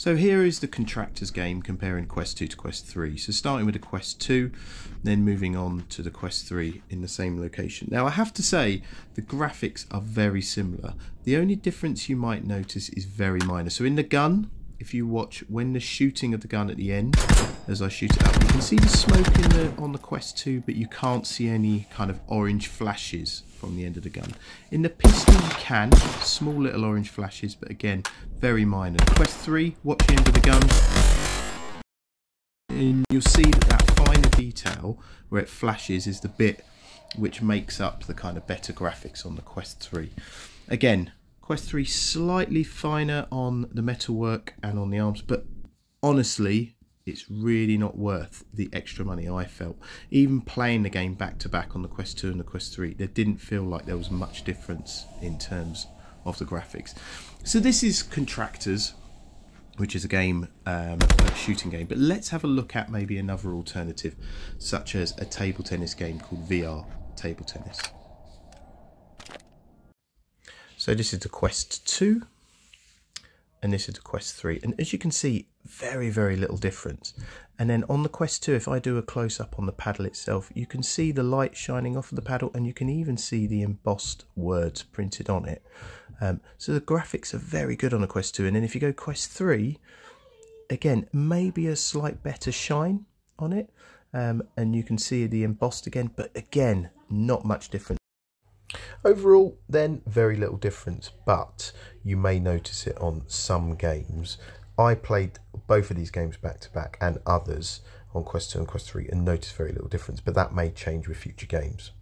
So here is the Contractors game comparing Quest 2 to Quest 3. So starting with the Quest 2, then moving on to the Quest 3 in the same location. Now I have to say the graphics are very similar. The only difference you might notice is very minor. So in the gun, if you watch when the shooting of the gun at the end, as I shoot it up, you can see the smoke on the Quest 2, but you can't see any kind of orange flashes from the end of the gun. In the pistol you can, small little orange flashes, but again, very minor. Quest 3, watch the end of the gun, and you'll see that finer detail where it flashes is the bit which makes up the kind of better graphics on the Quest 3. Again, Quest 3 slightly finer on the metalwork and on the arms, but honestly, it's really not worth the extra money, I felt. Even playing the game back to back on the Quest 2 and the Quest 3, there didn't feel like there was much difference in terms of the graphics. So this is Contractors, which is a game, a shooting game, but let's have a look at maybe another alternative, such as a table tennis game called VR Table Tennis. So this is the Quest 2 and this is the Quest 3, and as you can see, very little difference. And then on the Quest 2, if I do a close-up on the paddle itself, you can see the light shining off of the paddle, and you can even see the embossed words printed on it. So the graphics are very good on the Quest 2, and then if you go Quest 3, again, maybe a slight better shine on it, and you can see the embossed again, but again, not much difference. Overall, then, very little difference, but you may notice it on some games. I played both of these games back to back and others on Quest 2 and Quest 3 and noticed very little difference, but that may change with future games.